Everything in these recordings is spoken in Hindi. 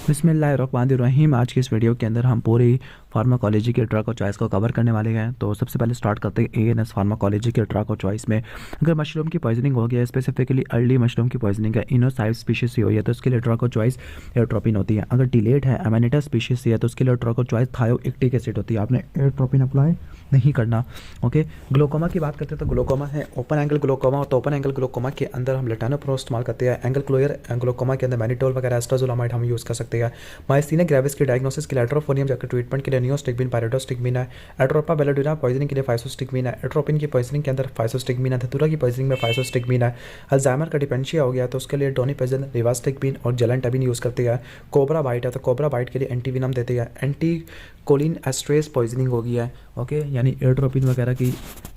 बिस्मिल्लाहिर्रहमानिर्रहीम। आज की इस वीडियो के अंदर हम पूरी फार्माकोलॉजी के ड्रग और चॉइस को कवर करने वाले हैं। तो सबसे पहले स्टार्ट करते हैं एएनएस फार्माकोलॉजी के ड्रग और चॉइस में। अगर मशरूम की पॉइजनिंग हो गया है, स्पेसिफिकली अर्ली मशरूम की पॉइजनिंग है, इनोसाइव स्पीशीज से हुई है, तो उसके लिए ड्रग और चॉइस एट्रोपिन होती है। अगर डिलेड है, अमेनिटा स्पीशीज से है, तो उसके लिए ड्रग और चॉइस थायोइक्टिक एसिड होती है। आपने एट्रोपिन अप्लाई नहीं करना। ओके, ग्लोकोमा की बात करते हैं तो ग्लोकोमा है ओपन एंगल ग्लोकोमा। तो ओपन एंगल ग्लोकोमा के अंदर हम लेटानोप्रो इस्तेमाल करते हैं। एंगल क्लोयर ग्लोकोमा के अंदर मैनिटोल वगैरह एस्ट्राजोलामाइड हम यूज़ कर सकते हैं। माइस्थीनिया ग्रेविस की डायग्नोसिस के लिए एट्रोफोनियम, जबकि ट्रीटमेंट के लिए नियोस्टिग्मिन पायरिडोस्टिग्मिन है। एट्रोपा बेलेडुना पॉइजनिंग के लिए फाइसोस्टिग्मिन है। एट्रोपिन की पॉइजनिंग के अंदर फाइसोस्टिग्मिन है। धतूरा की पॉइजनिंग में फाइसोस्टिग्मिन है। अल्जाइमर का डिपेंशिया हो गया तो उसके लिए डोनिपेजिन, रिवास्टिग्मिन और जेलेंटाबिन यूज़ करते हैं। कोबरा बाइट है तो कोबरा बाइट के लिए एंटीविनम देते हैं। एंटी कोलिन एस्ट्रेस पॉइजनिंग हो गई है। ओके, यानी एट्रोपिन वगैरह की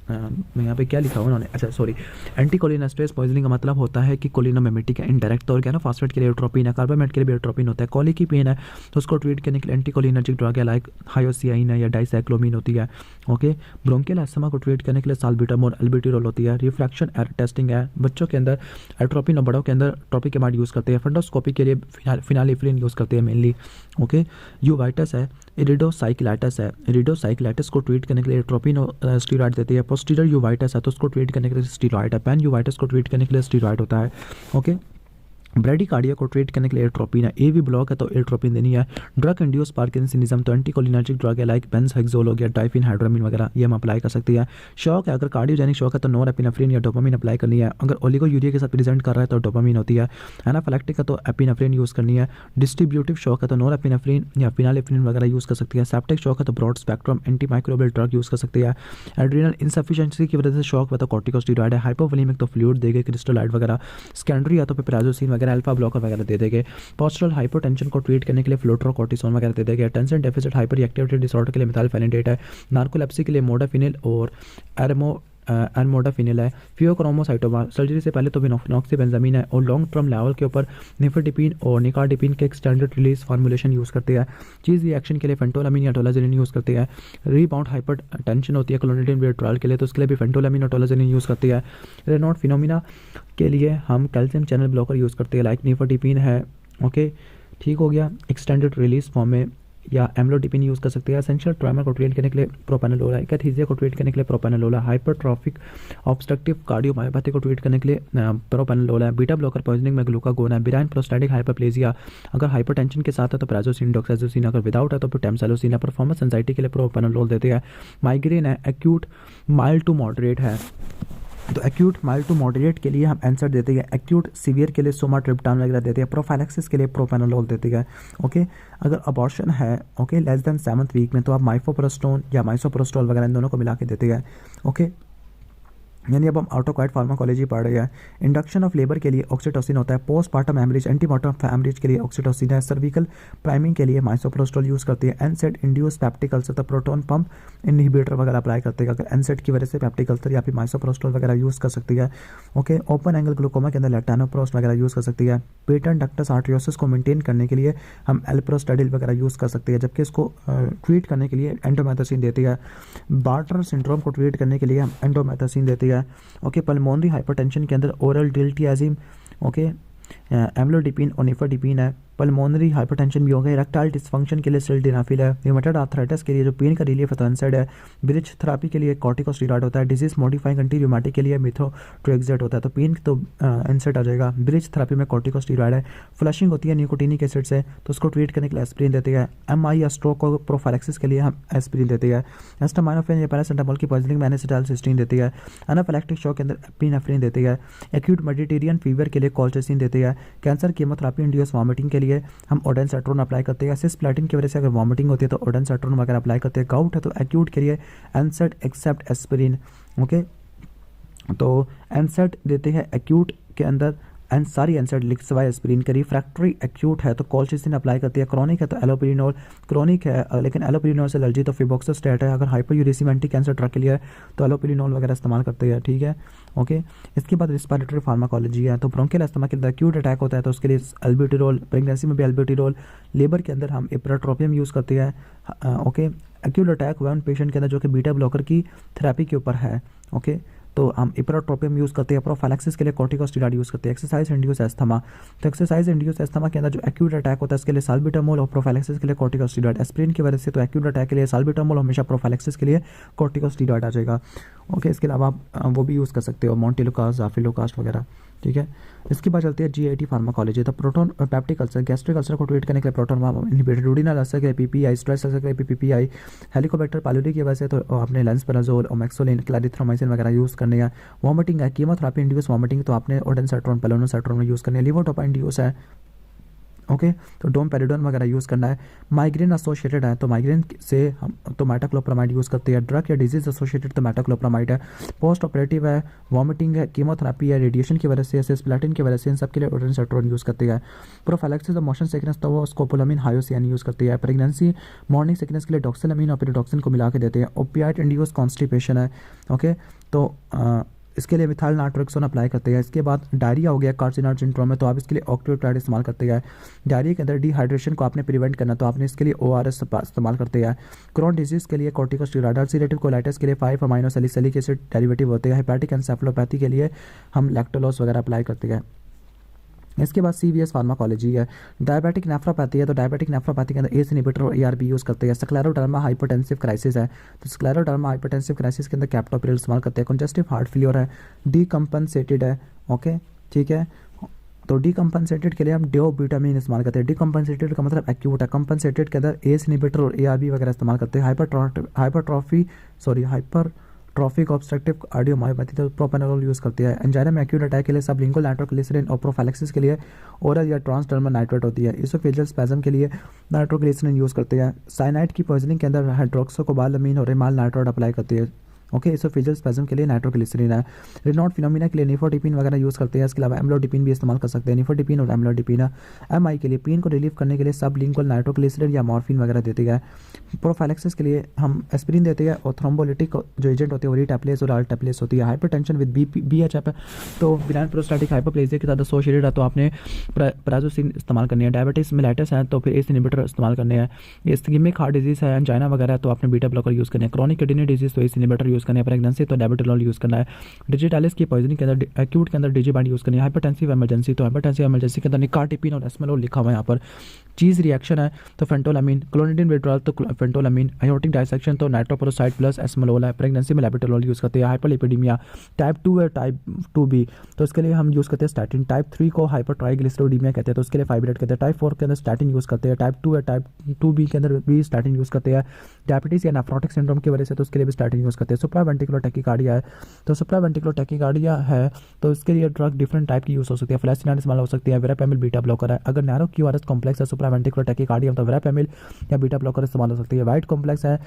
यहाँ पे क्या लिखा हुआ उन्होंने, अच्छा सॉरी, एंटी कोलिनेस्ट्रेस पॉइजनिंग का मतलब होता है कि कोलिनोमिमेटिक है इनडायरेक्ट तौर क्या ना, फास्फेट के लिए एट्रोपिन है, कार्बामेट के लिए भी एट्रोपिन होता है। कॉली की पेन है तो उसको ट्रीट करने के लिए एंटी कोलिनर्जिक ड्रग है लाइक हायोसियाइन है या डाइसाइक्लोमिन होती है। ओके, ब्रोंकियल अस्थमा को ट्रीट करने के लिए साल्बिटामोल एल्बिटिरोल होती है। रिफ्रैक्शन एरर टेस्टिंग है, बच्चों के अंदर एट्रोपिन और बड़ों के अंदर ट्रोपिकेमाइड यूज़ करते हैं। फंडोस्कोपी के लिए फिनालिफ्रिन यूज़ करते हैं मेनली। ओके, यूवाइटस है, इरिडोसाइक्लाइटिस है, इरिडोसाइक्लाइटिस को ट्रीट करने के लिए एट्रोपिन और स्टीरॉइड देती है। पोस्टीरियर यूवाइटस है तो उसको ट्रीट करने के लिए स्टीरॉइड है। पैन यूवाइटस को ट्रीट करने के लिए स्टीरॉइड होता है। ओके, ब्रेडिकार्डिया को ट्रीट करने के लिए एट्रोपिन है। एवी ब्लॉक है तो एट्रोपिन देनी है। ड्रग इंड्यूस पार्किंसनिज्म तो एंटीकोलिनर्जिक ड्रग है लाइक बेंजहेक्सोल हो गया, डाइफिन हाइड्रामिन वगैरह, ये हम अप्लाई कर सकते हैं। शॉक है, अगर कार्डियोजेनिक शॉक है तो नोरेपिनेफ्रिन या डोपामिन अप्लाई करनी है। अगर ओलिगोयूरिया के साथ प्रेजेंट कर रहा है तो डोपामिन होती है। एनाफिलैक्टिक है तो एपिनेफ्रिन यूज़ करनी है। डिस्ट्रीब्यूटिव शॉक है तो नोरेपिनेफ्रिन या फिनालिफ्रिन वगैरह यूज़ कर सकती है। सेप्टिक शॉक है तो broad spectrum antimicrobial drug use कर सकती है। एड्रीनल इंसफिशिएंसी की वजह से शॉक है तो कॉर्टिकोस्टेरॉइड है। हाइपोवोलेमिक तो फ्लूइड देगा, क्रिस्टलाइड वगैरह। सेकेंडरी है तो पिप्राजोसिन वगैरह, अल्फा ब्लॉकर वगैरह दे देंगे। पोस्टरल हाइपोटेंशन को ट्रीट करने के लिए फ्लोट्रोकॉर्टिसोन वगैरह दे देंगे। Tension deficit hyper activity disorder के लिए मिथाइलफेनिडेट है। नार्कोलेप्सी के लिए मोडाफिनिल और एनमोडाफिनिल है। फियोक्रोमोसाइटोमा सर्जरी से पहले तो नॉक्सिबेंजामीन है। और लॉन्ग टर्म लेवल के ऊपर निफेडिपिन और निकार्डिपिन के एक स्टैंडर्ड रिलीज फार्मूलेशन यूज़ करते हैं। चीज़ रिएक्शन के लिए फेंटोलामिन या टोलाजेनिन यूज़ करते हैं। रीबाउंड हाइपर टेंशन होती है क्लोनिडिन विड्रॉल के लिए, तो उसके लिए भी फेंटोलामिन और टोलाजेनिन यूज़ करती है। रेनॉट फिनोमिना के लिए हम कैल्शियम चैनल ब्लॉकर यूज़ करते हैं लाइक निफेडिपिन है। ओके, ठीक हो गया, एक्सटेंडेड रिलीज फॉर्म में, या एम्लोडिपिन यूज़ कर सकते हैं। एसेंशियल ट्रॉमा को ट्रीट करने के लिए प्रोपेनोलोल है। कैथीसिया को ट्रीट करने के लिए प्रोपेनोलोल है। हाइपरट्रॉफिक ऑब्स्ट्रक्टिव कार्डियोमायोपैथी को ट्रीट करने के लिए प्रोपेनोलोल है। बीटा ब्लॉकर पॉइजनिंग में ग्लूकागोन है। बिराइन प्रोस्टैटिक हाइपरप्लेजिया अगर हाइपरटेंशन के साथ है तो प्राजोसिन, डॉक्साजोसिन, अगर विदाउट है तो टेमसेलोसिन है। परफॉर्मेंस एंजाइटी के लिए प्रोपेनोलोल देते हैं। माइग्रेन है, एक्यूट माइल्ड टू मॉडरेट है तो एक्यूट माइल्ड टू मॉडरेट के लिए हम एंसर देते हैं। एक्यूट सीवियर के लिए सोमाट्रिप्टान वगैरह देते हैं। प्रोफाइलैक्सिस के लिए प्रोपेनोलोल देते हैं। ओके, अगर अबॉर्शन है okay less than 7th week में तो आप माइफोप्रोस्टोन या माइसोप्रोस्टोल वगैरह इन दोनों को मिला के देते हैं। ओके, यानी अब हम ऑटोक्वाइट फार्माकोलॉजी पढ़ रहे हैं। इंडक्शन ऑफ लेबर के लिए ऑक्सीटोसिन होता है। पोस्टमार्टम हेमरेज, एंटीमार्टम हेमरेज के लिए ऑक्सीटोसिन है। सर्विकल प्राइमिंग के लिए माइसोप्रोस्टोल यूज़ करती है। एनसेट इंड्यूस पैप्टिक अल्सर तो प्रोटोन पंप इनहिबिटर वगैरह अप्लाई करते हैं अगर एनसेट की वजह से पैप्टिक अल्सर, या फिर माइसोप्रोस्टोल वगैरह यूज़ कर सकती है। ओके, ओपन एंगल ग्लूकोमा के अंदर लेटानोप्रोस्ट वगैरह यूज़ कर सकती है। पेटेंट डक्टस आर्टरियोसिस को मेंटेन करने के लिए हम एल्प्रोस्टाडिल वगैरह यूज़ कर सकते हैं, जबकि इसको ट्रीट करने के लिए एंडोमेथासिन देती है। बार्टर सिंड्रोम को ट्रीट करने के लिए हम एंडोमेथासिन देती है। ओके, पल्मोनरी हाइपरटेंशन के अंदर ओरल डिल्टियाजिम, ओके, एम्लोडिपिन और निफेडिपिन है। पल्मोनरी हाइपरटेंशन भी हो गया। इरेक्टाइल डिसफंक्शन के लिए सिल्डेनाफिल है। ह्यूमेटॉइड आर्थराइटिस के लिए जो पेन का रिलीफ है तो एनसाइड है। ब्रिज थेरेपी के लिए कॉर्टिकोस्टेरॉइड होता है। डिजीज मॉडिफाइंग एंटी रूमेटिक के लिए मिथोट्रेक्सेट होता है, तो पेन तो एनसाइड आ जाएगा। ब्रिज थेरेपी में कॉर्टिकोस्टेरॉइड है। फ्लशिंग होती है निकोटिनिक एसिड से तो उसको ट्रीट करने के लिए एस्प्रिन देते हैं। एमआई या स्ट्रोक को प्रोफाइलैक्सिस के लिए हम एस्प्रिन देते हैं। एस्टामाइनोफेन या पैरासिटामोल की पॉइजनिंग में एसिटाइलसिस्टीन देती है। एनाफिलैक्टिक शॉक के अंदर एपिनेफ्रिन देती है। एक्यूट मेडिटेरियन फीवर के लिए कोल्चिसिन देती है। कैंसर कीमोथेरेपी इंड्यूस वॉमिटिंग के लिए हम ओडेनसेट्रोन अप्लाई करते हैं। सिस्प्लेटिन की वजह से अगर वॉमिटिंग होती है तो ओडेनसेट्रोन वगैरह अप्लाई करते हैं। गाउट है तो एक्यूट के लिए एनसेट एक्सेप्ट एस्पिरिन। ओके, तो एनसेट देते हैं एक्यूट के अंदर एंड सारी एनसेट लिख सिवाय एस्पिरिन के। रिफ्रैक्टरी एक्यूट है तो कोल्चिसिन अप्लाई करती है। क्रॉनिक है तो एलोपिरिनोल। क्रॉनिक है लेकिन एलोपिरिनोल से एलर्जी तो फिबोक्सोस्टैट है। अगर हाइपरयूरेसिम एंटी कैंसर ड्रग के लिए तो एलोपिरिनोल वगैरह इस्तेमाल करते हैं। ठीक है, ओके। इसके बाद रिस्पिरेटरी फार्माकोलॉजी है तो ब्रोंकियल अस्थमा के अंदर एक्यूट अटैक होता है तो उसके लिए एल्ब्यूटिरोल, प्रेगनेंसी में भी एल्ब्यूटिरोल। लेबर के अंदर हम इप्राट्रोपियम यूज़ करते हैं। ओके, एक्यूट अटैक हुआ उन पेशेंट के अंदर जो कि बीटा ब्लॉकर की थेरेपी के ऊपर है। ओके, तो हम इपराट्रोपियम यूज़ करते हैं। प्रोफाइलैक्सिस के लिए कॉर्टिकोस्टेरॉइड यूज़ करते हैं। एक्सरसाइज इंड्यूस एस्थमा, तो एक्सरसाइज इंड्यूस एस्थमा के अंदर जो एक्यूट अटैक होता है इसके लिए साल्बिटामोल, और प्रोफाइलैक्सिस के लिए कॉर्टिकोस्टेरॉइड। एस्पिरिन की वजह से तो एक्यूट अटैक के लिए साल्बिटामोल, हमेशा प्रोफाइलैक्सिस के लिए कॉर्टिकोस्टेरॉइड आ जाएगा। ओके, इसके अलावा आप वो भी यूज़ कर सकते हो, मोंटेलुकास्ट, जाफिलोकास्ट वगैरह, ठीक है। इसके बाद चलती है जीआईटी फार्माकोलॉजी। तो proton peptic ulcer, gastric ulcer को ट्रीट करने के लिए प्रोटोन इनहिबिटर, डूडिनल अल्सर के लिए पीपीआई, स्ट्रेस अल्सर के लिए पीपीआई, हेलिकोबैक्टर पाइलोरी की वजह से तो आपने लेंसपेराजोल, ओमेक्सोलिन, क्लैरिथ्रोमाइसिन वगैरह यूज़ करने हैं। वॉमिटिंग है, कीमोथेरेपी इंड्यूस वॉमिटिंग, तो आपने ओडेनसेट्रॉन, पेलोनोसेट्रॉन में यूज़ करने हैं। लिवोटोपा इंड्यूस है, ओके, तो डोमपेरिडोन वगैरह यूज़ करना है। माइग्रेन एसोसिएटेड है, तो माइग्रेन से हम तो मेटाक्लोप्रामाइड यूज़ करते हैं। ड्रग या डिजीज एसोसिएटेड तो मेटाक्लोप्रामाइड है। पोस्ट ऑपरेटिव है, वॉमिटिंग है, कीमोथेरेपी है, रेडिएशन की वजह से, सिस्प्लेटिन की वजह से, इन सब के लिए ओडेनसेट्रॉन यूज़ करते हैं। प्रोफाइलैक्सिस और मोशन सिकनेस तो वो स्कोपोलामिन, हायोसियान यूज़ करती है। प्रेगनेंसी मॉर्निंग सिकनेस के लिए डॉक्सिलामिन और पिरिडॉक्सिन को मिला के देते हैं। ओपियाइड इंड्यूस कॉन्स्टिपेशन है, ओके, तो इसके लिए मिथाइल नाइट्रोक्सोन अप्लाई करते हैं। इसके बाद डायरिया हो गया कार्सिनॉइड सिंड्रोम में, तो आप इसके लिए ऑक्ट्रोप्राइड इस्तेमाल करते हैं। डायरिया के अंदर डिहाइड्रेशन को आपने प्रिवेंट करना, तो आपने इसके लिए ओआरएस इस्तेमाल करते हैं। क्रोन डिजीज़ के लिए कॉर्टिकोस्टेरॉइड, अल्सरेटिव कोलाइटिस के लिए 5 अमाइनो सैलिसिलिक एसिड डेरिवेटिव होते हैं। हेपेटिक एन्सेफेलोपैथी के लिए हम लैक्टोलोज वगैरह अप्लाई करते हैं। इसके बाद सीवीएस फार्माकोलॉजी है। डायबिटिक नेफ्रोपैथी है, तो डायबिटिक नेफ्रोपैथी के अंदर एस इनहिबिटर और एआरबी यूज़ करते हैं। स्क्लेरोडर्मा हाइपरटेंसिव क्राइसिस है, तो स्क्लेरोडर्मा हाइपरटेंसिव क्राइसिस के अंदर कैप्टोप्रिल इस्तेमाल करते हैं। कंजस्टिव हार्ट फेलियर है, डीकम्पनसेटेड है, ओके, ठीक है, तो डीकम्पनसेटेड के लिए हम डिओब्यूटामिन इस्तेमाल करते हैं। डीकम्पनसेटेड का मतलब एक्यूट है, कंपनसेटेड के अंदर एस इनहिबिटर और एआरबी वगैरह इस्तेमाल करते हैं। हाइपरट्रॉफिक ऑब्स्ट्रक्टिव कार्डियोमायोपैथी तो प्रोपेनोल यूज़ करती है। एंजाइना में एक्यूट अटैक के लिए सबलिंगुअल नाइट्रोग्लिसरीन, और प्रोफाइलैक्सिस के लिए ओरल या ट्रांसडर्मल नाइट्रेट होती है। इसोफेजियल स्पैज़म के लिए नाइट्रोग्लिसरीन यूज़ करते हैं। साइनाइड की पॉइजनिंग के अंदर हाइड्रोक्सोकोबालामीन और रिमाल नाइट्रोड अप्लाई करती है। ओके, इसोफेजियल स्पैज़म के लिए नाइट्रोग्लिसरीन है। रिनॉट फिनोमिना के लिए निफोटिपिन वगैरह यूज़ करते हैं। इसके अलावा एम्लोडिपिन भी इस्तेमाल कर सकते हैं। निफोटिपिन और एम्लोडिपिन है। एमआई के लिए पेन को रिलीव करने के लिए सबलिंगुअल नाइट्रोग्लिसरीन या मॉर्फिन वगैरह देते हैं। प्रोफाइलैक्सिस के लिए हम एस्पिरिन देते हैं, और थ्रोम्बोलिटिक जो एजेंट होते हैं वो रिटेप्लेस और आल्टेप्लेस होती है। हाइपरटेंशन विद बीएचएफ है, तो बिनाइन प्रोस्टैटिक हाइपरप्लेजिया के साथ एसोसिएटेड है, तो आपने प्राजोसिन इस्तेमाल करनी है। डायबिटीज मेलाइटिस है, तो फिर एस इनहिबिटर इस्तेमाल करने हैं। इस्कीमिक हार्ट डिजीज़ है, एंजाइना वगैरह है, तो आपने बीटा ब्लॉकर यूज़ करने हैं। क्रॉनिक किडनी डिजीज़ तो एस इनहिबिटर यूज़ करने हैं। प्रेगनेंसी तो डायबिटोलॉल यूज़ करना है। डिजिटालिस की पॉइजनिंग के अंदर एक्यूट के अंदर डिजिबाइंड यूज़ करनी है। हाइपरटेंसिव इमरजेंसी, तो हाइपरटेंसिव इमरजेंसी के अंदर निकार्टिपिन और एस्मेलोल लिखा हुआ है यहाँ पर। चीज़ रिएक्शन है, तो फेंटोलामिन, क्लोनिडिन विड्रॉल तो फेंटोलामिन, आयोटिक डाइसेक्शन तो नाइट्रोपोरोसाइड प्लस एस्मेलोल है। प्रेगनेंसी में लेबिटोलॉल यूज़ करते हैं। हाइपरलिपिडीमिया टाइप 2 है, टाइप 2B, तो इसके लिए हम यूज़ करते हैं स्टैटिन। टाइप 3 को हाइपरट्राइग्लिसरीडीमिया कहते हैं, तो उसके लिए फाइब्रेट कहते हैं। टाइप 4 के अंदर स्टैटिन यूज़ करते हैं। टाइप 2 है, टाइप 2B के अंदर भी स्टैटिन यूज़ करते हैं। डायबिटीज़ या नेफ्रोटिक सिंड्रोम की वजह से तो उसके लिए भी स्टैटिन यूज़ करते हैं। सुप्रावेंट्रिकुलर टैकीकार्डिया है, तो सुप्रावेंट्रिकुलर टैकीकार्डिया है, तो इसके लिए ड्रग डिफरेंट टाइप की यूज़ हो सकती है। फ्लैसिनाइड इस्तेमाल हो सकती है। वेरापेमिल बीटा ब्लॉकर है। अगर नैरो क्यूआरएस कॉम्प्लेक्स है सुप्रावेंट्रिकुलर टैकीकार्डिया, तो वेरापेमिल या बीटा ब्लॉकर इस्तेमाल हो सकती है। वाइट कॉम्प्लेक्स है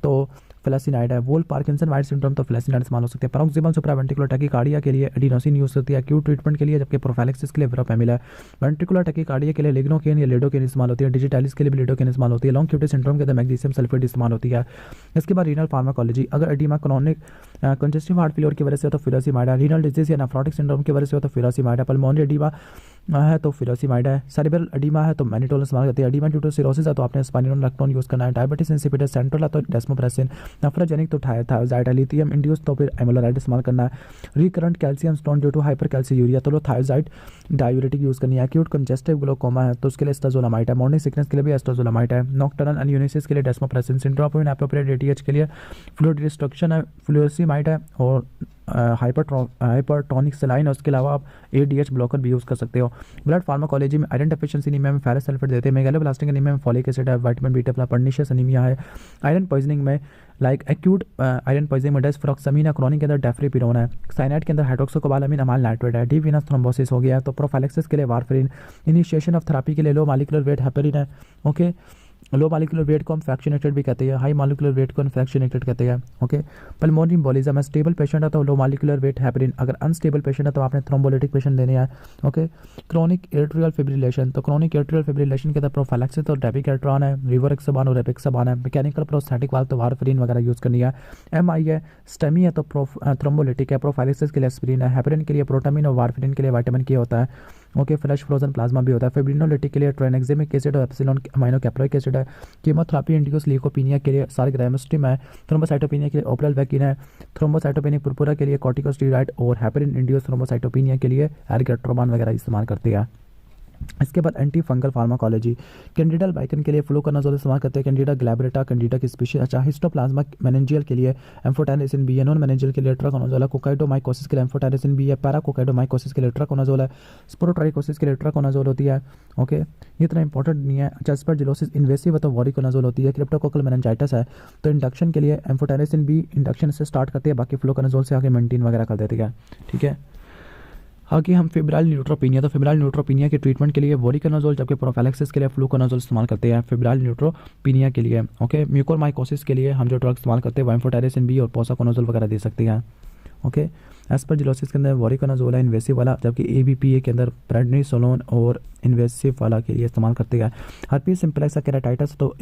तो फ्लैसिनाइड है। वोल पार्किंसन वाइट सिंड्रोम तो फ्लैसिनाइड इस्तेमाल हो सकती है। पैरोक्सिमल सुप्रावेंट्रिकुलर टैकीकार्डिया के लिए एडिनोसिन यूज़ होती है एक्यूट ट्रीटमेंट के लिए, जबकि प्रोफाइलैक्सिस के लिए वेरापेमिल है। वेंट्रिकुलर टैकीकार्डिया के लिए लिग्नोकेन या लिडोकेन इस्तेमाल होती है। डिजिटालिस के लिए भी लिडोकेन इस्तेमाल होती है। लॉन्ग क्यूटी सिंड्रोम के अंदर मैग्नीशियम सल्फेट इस्तेमाल होती है। इसके बाद रीनल फार्माकोलॉजी, अगर oedema chronic congestive heart failure की वजह से हो तो फिरोसिमाइड है। रीनल डिजीज या नेफ्रोटिक सिंड्रोम की वजह से हो तो फिरोसिमाइड है। पल्मोनरी एडिमा है तो फिरोसिमाइड है। सेरेब्रल एडिमा है तो मैनिटोल इस्तेमाल करते हैं। एडिमा ड्यू टू सिरोसिस है तो आपने स्पाइनिनोल लैक्टोन यूज़ करना है। डायबिटीज इंसिपिडस सेंट्रल है तो डेस्मोप्रेसिन। नेफ्रोजेनिक तो थायोजाइड है। लिथियम इंड्यूस तो फिर एमोलोराइड इस्तेमाल करना है। Recurrent calcium stone due to hypercalciuria तो लो थायोजाइड डायूरेटिक यूज़ करनी है। एक्यूट कंजेस्टिव ग्लोकोमा है तो उसके लिए एस्टाजोलामाइड है। मॉर्निंग सिकनेस के लिए भी एस्टाजोलामाइड है। नॉक्टर्नल अनयूनिसिस के लिए desmopressin. Syndrome of inappropriate ATH के लिए फ्लूइड डिस्ट्रक्शन है, फ्लूरोसिमाइड है। और हाइपरटोनिक सलाइन है। उसके अलावा आप एडीएच ब्लॉकर भी यूज़ कर सकते हो। ब्लड फार्माकोलॉजी में आयरन डेफिशिएंसी एनीमिया में फेरस सल्फेट देते हैं। मेगालोब्लास्टिक एनीमिया में फॉलिक एसिड है। विटामिन बी12 पर्निशियस एनीमिया है। आयरन पॉइजनिंग में लाइक एक्यूट आयरन पॉइजनिंग में डेस्फ्रोक्सामिन है। क्रोनिक के अंदर डेफ्रिपिरोन है। साइनाइड के अंदर हाइड्रोक्सोकोबालामिन अमाल नाइट्रेट है। डीप वीनस थ्रोम्बोसिस हो गया है तो प्रोफाइलैक्सिस के लिए वारफरिन। इनिशिएशन ऑफ थेरेपी के लिए लो मॉलिक्यूलर वेट हेपेरिन है। ओके, लो मॉलिक्यूलर वेट को हम फ्रैक्शनेटेड भी कहते हैं। हाई मॉलिक्यूलर वेट को फ्रैक्शनेटेड कहते हैं। ओके, पल्मोनरी एम्बोलिज्म है। स्टेबल पेशेंट है तो लो मॉलिक्यूलर वेट हेपेरिन। अगर अनस्टेबल पेशेंट है तो आपने थ्रोम्बोलिटिक पेशेंट देने हैं। ओके, क्रोनिक एट्रियल फिब्रिलेशन तो क्रोनिक एट्रियल फिब्रिलेशन के अंदर प्रोफाइलैक्सिस और डेपिकेट्रॉन है। रिवरक्साबान और एपिक्साबान है। मैकेनिकल प्रोस्थेटिक वाल्व तो वारफरिन वगैरह यूज़ करनी है। एमआई है। स्टेमी है तो थ्रोम्बोलिटिक है। प्रोफाइलैक्सिस के लिए एस्पिरिन है। हेपेरिन के लिए प्रोटामिन और वारफरिन के लिए विटामिन के होता है। ओके, फ्रेश फ्रोजन प्लाज्मा भी होता है। फिब्रिनोलिटिक के लिए ट्राइनेक्सिमिक एसिड और एप्सिलॉन अमाइनो कैप्रोइक एसिड है। कीमोथेरेपी इंड्यूस ल्यूकोपीनिया के लिए सारग्रामस्टिम है। थ्रोम्बोसाइटोपिनिया के लिए ओपरल वैकिन है। थ्रोम्बोसाइटोपेनिक पुरपुरा के लिए कॉर्टिकोस्टेरॉइड और हेपेरिन इंड्यूस थ्रोम्बोसाइटोपिनिया के लिए एर्गोट्रोमान वगैरह इस्तेमाल करती है। इसके बाद एंटी फंगल फार्माकोलॉजी, कैंडिडा बाइकन के लिए फ्लूकोनाजोल इस्तेमाल करते हैं। कैंडिडा ग्लैब्रेटा कैंडिडा की स्पीशीज। अच्छा, हिस्टोप्लाज्मा मेनिंजियल के लिए एम्फोटेरिसिन बी है। नॉन मेनिंजियल के लिए ट्राकोनाजोल है। कोकाइडोमाइकोसिस के लिए एम्फोटेरिसिन बी है। पैराकोकाइडोमाइकोसिस के लिए ट्राकोनाजोल है। स्पोरोट्राइकोसिस के लिए ट्राकोनाजोल होती है। ओके, ये इतना इंपॉर्टेंट नहीं है। अच्छा, एस्परजिलोसिस इन्वेसिव है तो वॉरिकोनाजोल होती है। क्रिप्टोकोकल मेनिंजाइटिस है तो इंडक्शन के लिए एम्फोटेरिसिन बी इंडक्शन से स्टार्ट करती है, बाकी फ्लूकोनाजोल से आगे मेंटेन वगैरह कर देती है। ठीक है, आगे हम फेब्राइल न्यूट्रोपीनिया, तो फेब्राइल न्यूट्रोपीनिया के ट्रीटमेंट के लिए वोरिकोनाजोल, जबकि प्रोफाइलैक्सिस के लिए फ्लूकोनाजोल इस्तेमाल करते हैं फेब्राइल न्यूट्रोपीनिया के लिए। ओके, म्यूकोरमाइकोसिस के लिए हम जो ड्रग इस्तेमाल करते हैं वो एम्फोटेरिसिन बी और पोसाकोनाजोल वगैरह दे सकती हैं। ओके, एस्परजिलोसिस के अंदर वोरिकोनाजोल है इन्वेसिव वाला, जबकि एबीपीए के अंदर प्रेडनिसोलोन और इन्वेसिव वाला के लिए इस्तेमाल करते हैं। हर्पीज सिम्प्लेक्स केराटाइटिस, तो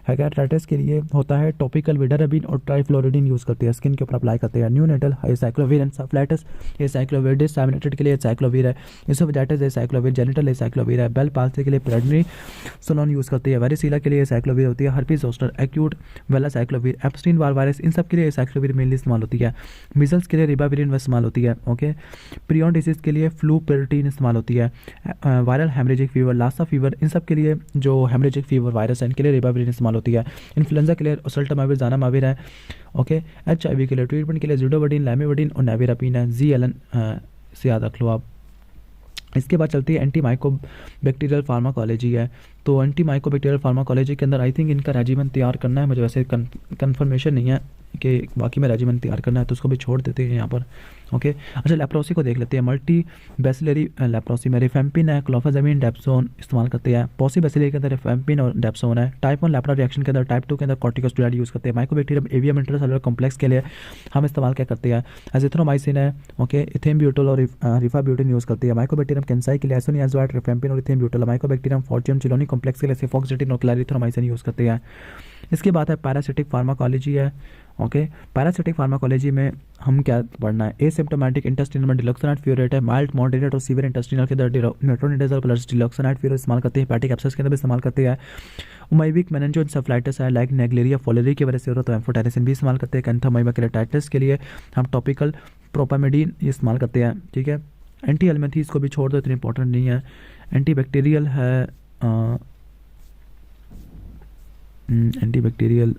हेकेटाइटिस के लिए होता है टॉपिकल विडारेबिन और ट्राइफ्लोरिडीन यूज़ करते हैं, स्किन के ऊपर अप्लाई करते हैं। न्यूनेटल एसाइक्लोविर, एन्सेफलाइटिस एसाइक्लोविरिस, सैमिनेटेड के लिए एसाइक्लोविर है। इसोफेजाइटिस एसाइक्लोविर, जेनिटल एसाइक्लोविर है। बेल पाल्सी के लिए प्रेडनिसोलोन यूज़ करते हैं। वेरिसीला के लिए एसाइक्लोविर होती है। Herpes zoster, acute valacyclovir, Epstein Barr virus, इन सब के लिए एसाइक्लोविर मेनली इस्तेमाल होती है। मिजल्स के लिए रिबाविरिन इस्तेमाल होती है। ओके, प्रियन डिसीज के लिए फ्लूपेरिटीन इस्तेमाल होती है। Viral haemorrhagic fever, Lassa fever, इन सब के लिए जो हेमरेजिक फीवर वायरस है इनके लिए रिबाविरिन इस्तेमाल होती है। इन्फ्लुएंजा के लिए ओसेल्टामाविर, जानामाविर है। ओके, HIV के लिए ट्रीटमेंट के लिए जिडोवडिन, लैमिवडिन और नेविरापिन है। ZLN से याद रख लो आप। इसके बाद चलती है एंटी माइकोबैक्टीरियल फार्माकोलॉजी है। तो एंटी माइकोबैक्टीरियल फार्माकोलॉजी के अंदर आई थिंक इनका रेजिमेंट तैयार करना है, मुझे वैसे कन्फर्मेशन नहीं है कि बाकी में रेजिमेंट तैयार करना है, तो उसको भी छोड़ देते हैं यहाँ पर। ओके, अच्छा, लेप्रोसी को देख लेते हैं। मल्टी बैसिलरी लेप्रोसी में रिफेम्पिन है, क्लोफाजामिन, डेप्सोन इस्तेमाल करते हैं। पॉसी बैसिलरी के अंदर रिफेम्पिन और डेप्सोन है। टाइप 1 लेप्रा रिएक्शन के अंदर, टाइप 2 के अंदर कॉर्टिकोस्टेरॉइड यूज़ करते हैं। माइकोबैक्टीरियम एवियम इंटरसेलुलर कॉम्प्लेक्स के लिए हम इस्तेमाल क्या करते हैं, एजिथ्रोमाइसिन है। ओके, इथेनब्यूटोल और रिफाब्यूटिन यूज़ करते हैं। माइकोबैक्टीरियम कैंसाई के लिए एसोनियाजोएट, रिफेम्पिन और इथेनब्यूटोल। माइकोबैक्टीरियम फॉर्चियम चिलोनी कॉम्प्लेक्स के लिए सिफॉक्सिटिन और क्लैरिथ्रोमाइसिन यूज़ करते हैं। इसके बाद है पैरासिटिक फार्माकोलॉजी है। ओके, पैरासिटिक फार्माकोलॉजी में हम क्या पढ़ना है, एसिम्प्टोमेटिक इंटेस्टिनल में डिलॉक्सिनाइट फ्यूरेट है। माइल्ड, मॉडरेट और सीवियर इंटेस्टिनल के अंदर मेट्रोनिडाजोल प्लस डिलॉक्सिनाइट फ्यूरेट इस्तेमाल करते हैं। हेपेटिक एब्सेस के अंदर भी इस्तेमाल करते हैं। उमाइबिक मेनिंजोएन्सेफलाइटिस है, लाइक नेगलेरिया फोलेरी की वजह से हो रहा है तो एम्फोटेरिसिन भी इस्तेमाल करते हैं। कैंथामाइमा केराटाइटिस के लिए हम टॉपिकल प्रोपामेडिन इस्तेमाल करते हैं। ठीक है, एंटी एलमेंथी इसको भी छोड़ दो, इतनी इंपॉर्टेंट नहीं है। एंटी बैक्टीरियल है, एंटी बैक्टीरियल।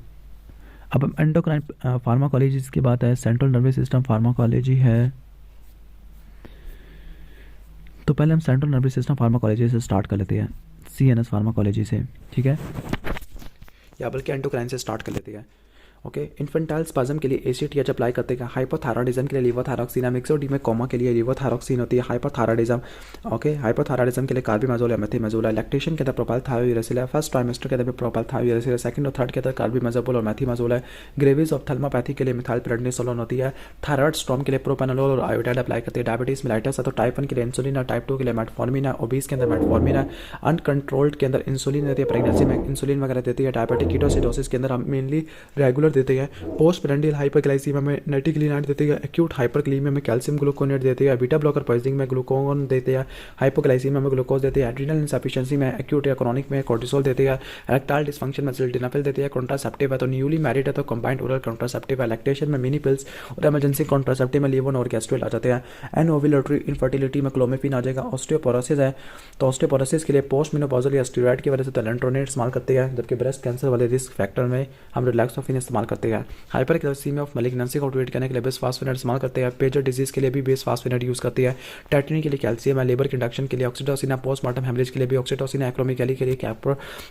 अब एंडोक्राइन फार्माकोलॉजी इसके बाद है। सेंट्रल नर्वस सिस्टम फार्माकोलॉजी है। तो पहले हम सेंट्रल नर्वस सिस्टम फार्माकोलॉजी से स्टार्ट कर लेते हैं, CNS फार्माकोलॉजी से। ठीक है, या बल्कि एंडोक्राइन से स्टार्ट कर लेते हैं। ओके, इन्फेंटाइल स्पाज्म के लिए ACTH अप्लाई करते हैं। हाइपोथायरॉइडिज्म के लिए लीवोथायरॉक्सिन है। मिक्सोडीमा कोमा के लिए लीवोथायरॉक्सिन होती है। हाइपोथायरॉइडिज्म, ओके, हाइपोथायरॉइडिज्म के लिए कार्बिमाजोल या मेथिमाजोल है। लैक्टेशन के अंदर प्रोपाइलथायोयूरेसिल है। फर्स्ट ट्राइमेस्टर के अंदर प्रोपाइलथायोयूरेसिल है। सेकंड और थर्ड के अंदर कार्बिमाजोल और मेथिमाजोल है। ग्रेविस ऑफ थैलेमोपैथी के लिए मिथाइल प्रेडनिसोलोन होती है। थायराइड स्टॉर्म के लिए प्रोपेनोलोल और आयोडाइड अप्लाई करते हैं। डायबिटीज मेलाइटिस है तो टाइप 1 के लिए इंसुलिन है। टाइप 2 के लिए मेटफॉर्मिन है। ओबीस के अंदर मेटफॉर्मिन है। अनकंट्रोल्ड के अंदर इंसुलिन देती है। प्रेगनेंसी में इंसुलिन वगैरह देती है। डायबिटिक कीटोसिडोसिस के अंदर हम मेनली रेगुलर देते हैं। पोस्ट प्रेंडियल हाइपरग्लाइसीमिया में नेटिग्लिनाइड देते हैं। एक्यूट हाइपरग्लाइसीमिया में कैल्शियम ग्लूकोनेट देते हैं। बीटा ब्लॉकर पॉइजनिंग में ग्लूकोन देते हैं। हाइपोग्लाइसीमिया में ग्लूकोज देते हैं। एड्रिनल इनसफिशिएंसी में एक्यूट या क्रॉनिक में कोर्टिसोल देते हैं। इरेक्टाइल डिसफंक्शन में सिल्डेनाफिल देते हैं। कॉन्ट्रासेप्टिव है तो न्यूली मैरिड है तो कंबाइंड ओरल कॉन्ट्रासेप्टिव है। लैक्टेशन में मिनी पिल्स और इमरजेंसी कॉन्ट्रासेप्टिव में लेवोन और गैस्ट्रोल आ जाते हैं। एंड ओव्यूलेटरी इनफर्टिलिटी में क्लोमिफिन आ जाएगा। ऑस्टियोपोरोसिस है तो ऑस्टियोपोरोसिस के लिए पोस्ट मेनोपॉजल या स्टेरॉइड की वजह से टेलेंट्रोनेट इस्तेमाल करते हैं, जबकि ब्रेस्ट कैंसर वाले रिस्क फैक्टर में हम रिलैक्सोफिन इस्तेमाल करते हैं। हाइपरग्लाइसीमिया ऑफ मैलिग्नेंसी को ट्रीट करने के लिए बिसफॉस्फेनेट इस्तेमाल करते हैं। पेजर डिजीज के लिए भी बिसफॉस्फेनेट यूज़ करती है। टेटनी के लिए कैल्शियम है। लेबर के इंडक्शन के लिए ऑक्सीटोसिन है। पोस्टमार्टम हेमरेज के लिए भी ऑक्सीटोसिन है। एक्रोमिकैली के लिए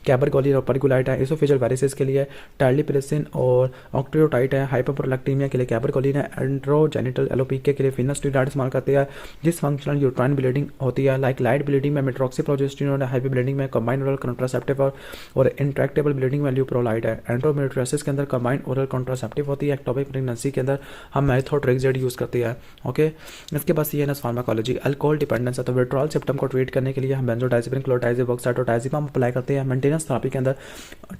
कैबरगोलिन और परगुलाइट है। एसोफेजियल वायरसेस के लिए टाइलिपिरिसिन और ऑक्ट्रियोटाइट है। हाइपरप्रोलैक्टीमिया के लिए कैबरगोलिन है। एंड्रोजेनिटल एलोपीके के लिए फिनास्टेरॉइड इस्तेमाल करते हैं। जिस फंक्शनल यूट्राइन ब्लीडिंग होती है, लाइक लाइट ब्लीडिंग में मेट्रोक्सीप्रोजेस्टेरोन है। हाइपी ब्लीडिंग में कंबाइंड ओरल कॉन्ट्रासेप्टिव और इंट्रैक्टेबल ब्लीडिंग में ल्यूप्रोलाइड है। एंडोमेट्रियोसिस के अंदर कंबाइंड बेनाइन ओरल कॉन्ट्रासेप्टिव होती है। एक्टोपिक प्रेगनेंसी के अंदर हम मेथोट्रेक्सेड यूज़ करते हैं। ओके, इसके बाद सीएनएस फार्माकोलॉजी, अल्कोहल डिपेंडेंस है तो विड्रॉल सिम्टम को ट्रीट करने के लिए हम बेंजोडाइजेपिन, क्लोराइड ऑक्साइड और डायज़ेपाम अप्लाई करते हैं। मेंटेनेंस थेरेपी के अंदर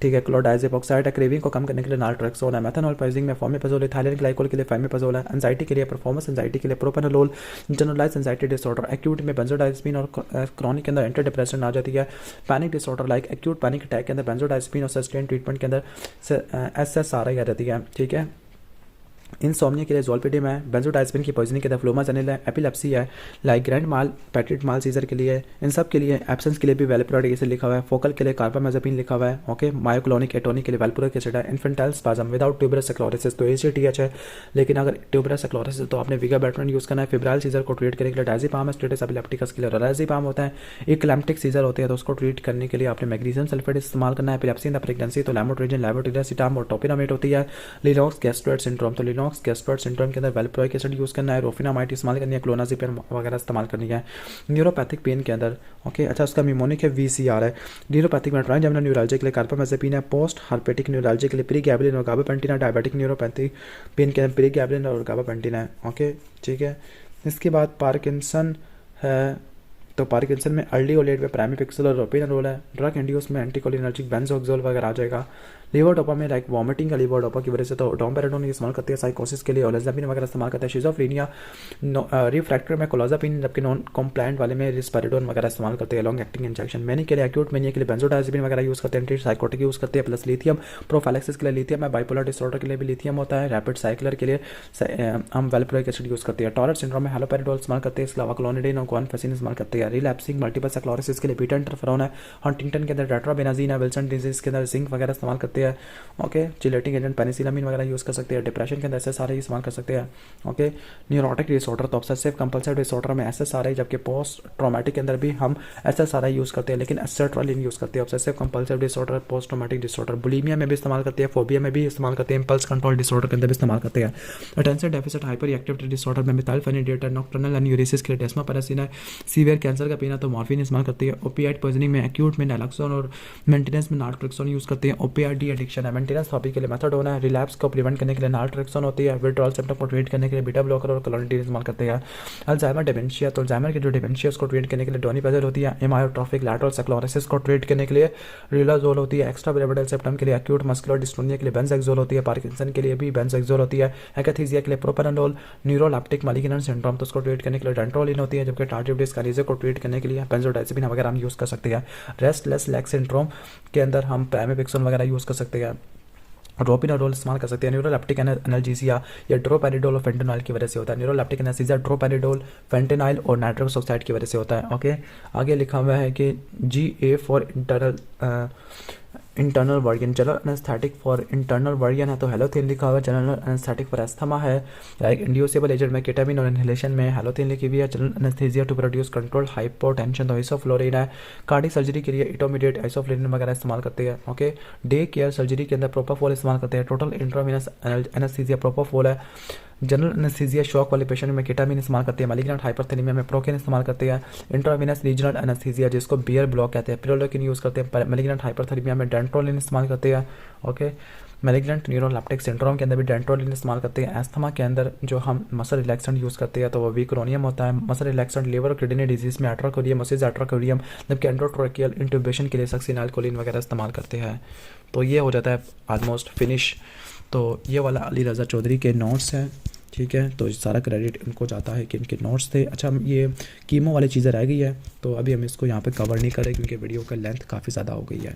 ठीक है क्लोराइड ऑक्साइड है, क्रेविंग को कम करने के लिए नाल्ट्रेक्सोन है। मेथनॉल पॉइजनिंग में फॉर्मिपेजोल, इथाइलिन ग्लाइकोल के लिए फैमिपेजोल है। एंजाइटी के लिए परफॉर्मेंस एंजाइटी के लिए propranolol. Generalize anxiety disorder acute में बेंजोडाइजेपिन और क्रॉनिक के अंदर एंटी डिप्रेशन आ जाती है। Panic disorder like acute panic attack के अंदर बेंजोडाइजेपिन और सस्टेन ट्रीटमेंट के अंदर SSRI आ जाती है। ठीक है, इंसोम्निया के लिए ज़ोलपिडिम है। बेंजोडाइजेपिन की पॉइजनिंग के लिए फ्लोमाजेनिल है। एपिलेप्सी है लाइक ग्रैंड माल पैट्रिट माल सीजर के लिए, इन सब के लिए एब्सेंस के लिए भी वेलप्रोइक एसिड लिखा हुआ है। फोकल के लिए कार्बामेज़ापिन लिखा हुआ है। ओके, मायोक्लोनिक एटोनिक के लिए वेलप्रोइक एसिड है। इन्फेंटाइल स्पाज्म विदाउट ट्यूबरस एक्लोरोसिस तो ACTH है, लेकिन अगर ट्यूबरस एक्लोरोसिस तो आपने विगाबैट्रिन यूज़ करना है। फिब्राइल सीजर को ट्रीट करने के लिए डायज़ेपाम है। स्टेटस एपिलेप्टिकस के लिए राज़ेपाम होता है। इक्लैम्प्टिक सीजर होते हैं तो उसको ट्रीट करने के लिए आपने मैग्नीशियम सल्फेट इस्तेमाल करना है। एपिलेप्सी इन द प्रेगनेंसी तो लैमोट्रिजिन, लेवोटिरासिटाम और टोपिरामेट होती है। लिनॉक्स गैस्ट्रोइड सिंड्रोम तो लिनॉक्स गैस्ट्रोइड सिंड्रोम के अंदर वेलप्रोइक एसिड यूज़ करना है। रोफिनामाइड इस्तेमाल करनी है। क्लोनाजिपेम वगैरह इस्तेमाल करनी है। न्यूरोपैथिक पेन के अंदर ओके, अच्छा उसका मिमोनिक है VCR है। न्यूरोपैथिक में ट्राइजेमिनल न्यूरalgia के लिए कार्बामेज़ापिन है। पोस्ट हार्पेटिक न्यूरalgia के लिए प्रीगैबलिन और गाबापेंटिन है। डायबिटिक न्यूरोपैथिक पेन के अंदर प्रीगैबलिन और गाबापेंटिन है। ओके, ठीक है, इसके बाद पार्किंसन है तो पार्किंसन में अर्ली ओलेट में प्राइमीपिक्सल और रोपिनारोल है। ड्रग इंड्यूस में एंटीकोलिनर्जिक बेंजोक्सोल वगैरह आ जाएगा। लीवोडोपा में लाइक वॉमिटिंग का लीवोडोपा की वजह से तो डोमपेराडोन इस्तेमाल करते हैं। साइकोसिस के लिए ओलाजापिन वगैरह इस्तेमाल करते हैं। शिजोफ्रेनिया रिफ्रैक्टर में क्लोजापिन, जबकि नॉन कॉम्प्लाइंट वाले में रिस्पेरिडोन वगैरह इस्तेमाल करते हैं। लॉन्ग एक्टिंग इंजेक्शन मैनी के लिए एक्यूट मैनिया के लिए बेंजोडाइजेपिन वगैरह यूज़ करते हैं। एंटी साइकोटिक यूज़ करते हैं। प्लस लिथियम प्रोफाइलैक्सिस के लिए लिथियम है। बाइपोलर डिसऑर्डर के लिए भी लिथियम होता है। रैपिड साइक्लर के लिए हम वेलप्रोइक एसिड यूज़ करते हैं। टॉरेट सिंड्रोम में हैलोपेरिडोल इस्तेमाल करते हैं। इसके अलावा क्लोनिडिन और गुआनफेसिन इस्तेमाल करते हैं। रिलैप्सिंग मल्टीपल स्क्लेरोसिस के लिए बीटा इंटरफेरोन है। हंटिंगटन के अंदर टेट्राबेनाजीन है। विल्सन डिजीज के अंदर जिंक वगैरह इस्तेमाल करते हैं। ओके, चिलेटिंग एजेंट पेनिसिलामिन वगैरह यूज़ कर सकते हैं। डिप्रेशन के अंदर SSRI इस्तेमाल कर सकते हैं। ओके, न्यूरोटिक डिसऑर्डर तो ऑब्सेसिव कंपल्सिव डिसऑर्डर में SSRI, जबकि पोस्ट ट्रॉमेटिक के अंदर भी हम SSRI यूज़ करते हैं, लेकिन एसेट्रालिन यूज़ करते हैं। Obsessive compulsive disorder, post traumatic disorder, bulimia में भी इस्तेमाल करते हैं। फोबिया में भी इस्तेमाल करते हैं। इम्पल्स कंट्रोल डिसऑर्डर के अंदर भी इस्तेमाल करते हैं। Attention deficit hyper activity disorder में मिथाइलफेनिडेट है। नॉक्टर्नल एन्यूरिसिस के लिए डेस्मोपेरासिन है। सीवियर कैंसर का पीना तो मॉर्फिन इस्तेमाल करती है। ओपियाइड पॉइजनिंग में एक्यूट में नैलॉक्सोन और मेंटेनेंस में नाल्ट्रेक्सोन यूज़ करते हैं। ओपियाइड डी एडिक्शन है। मेंटेनेंस थेरेपी के लिए मेथाडोन है। रिलैप्स को प्रिवेंट करने के लिए नाल्ट्रेक्सोन होती है। विड्रॉल सिम्टम को ट्रीट करने के लिए बीटा ब्लॉकर और क्लोनिडिन इस्तेमाल करते हैं। अल्जाइमर डिमेंशिया तो अल्जाइमर की जो डिमेंशिया उसको ट्रीट करने के लिए डोनिपेजल होती है। एमायोट्रोफिक लैटरल स्क्लेरोसिस को ट्रीट करने के लिए रिलाजोल होती है। एक्स्ट्रा पिरामिडल सिम्टम के लिए एक्यूट मस्कुलर डिस्टोनिया के लिए बेंजोक्सोल होती है। पार्किंसन के लिए भी बेंजोक्सोल होती है। एकैथीसिया के लिए प्रोपेनोलोल। न्यूरोलैप्टिक मैलिग्नेंट सिंड्रोम तो उसको ट्रीट करने के लिए डेंट्रोलिन होती है, जबकि टार्डिव डिस्काइनेसिस को ट्रीट करने के लिए बेंजोडाइजेपिन वगैरह हम यूज़ कर सकते हैं। रेस्टलेस लेग सिंड्रोम के अंदर हम प्राइमीपिक्सन वगैरह यूज़ कर सकते हैं। रोपिनारोल इस्तेमाल कर सकते हैं। न्यूरोलैप्टिक एनाल्जेसिया या ड्रोपेरिडोल और फेंटेनाइल की वजह से होता है। न्यूरोलैप्टिक एनाल्जेसिया ड्रोपेरिडोल, फेंटेनाइल और नाइट्रस ऑक्साइड की वजह से होता है। ओके, आगे लिखा हुआ है कि GA for internal version, general anaesthetic for internal version है तो हेलोथिन लिखा हुआ है। जनरल एनेस्थेटिक फॉर एस्थमा है। लाइक इंड्यूसेबल एजेंट में केटामिन और इनहेलेशन में हेलोथिन लिखी हुई है। General anaesthesia to produce control hypotension तो आइसोफ्लोरिन है। कार्डिक सर्जरी के लिए इटोमिडिएट आइसोफ्लोरिन वगैरह इस्तेमाल करते हैं। ओके, डे केयर सर्जरी के अंदर प्रोपाफोल इस्तेमाल करते हैं। टोटल इंट्रावेनस एनेस्थीसिया प्रोपाफोल है। जनरल एनेस्थीसिया शॉक वाले पेशेंट में केटामिन इस्तेमाल करते हैं। मैलिग्नेंट हाइपरथेरेमिया में प्रोकेन इस्तेमाल करते हैं। इंट्रावेनस रीजनल एनेस्थीसिया जिसको बियर ब्लॉक कहते हैं, पिरोलोकिन यूज़ करते हैं। मैलिग्नेंट हाइपरथेरेमिया में डेंट्रोलिन इस्तेमाल करते हैं। ओके, मैलिग्नेंट न्यूरोलैप्टिक सिंड्रोम के अंदर भी डेंट्रोलिन इस्तेमाल करते हैं। एस्थमा के अंदर जो हम मसल रिलैक्सेंट यूज़ करते हैं तो वो विक्रोनियम होता है। मसल रिलैक्सेंट लिवर और किडनी डिजीज में एट्रोकोरियम, एट्रोकोरियम, जबकि एंडोट्रोकियल इंट्यूबेशन के लिए सक्सिनाइलकोलिन वगैरह इस्तेमाल करते हैं। तो ये हो जाता है ऑलमोस्ट फिनिश। तो ये वाला अली रज़ा चौधरी के नोट्स हैं, ठीक है, तो सारा क्रेडिट इनको जाता है कि इनके नोट्स थे। अच्छा, ये कीमो वाली चीज़ें रह गई है तो अभी हम इसको यहाँ पे कवर नहीं करें क्योंकि वीडियो का लेंथ काफ़ी ज़्यादा हो गई है।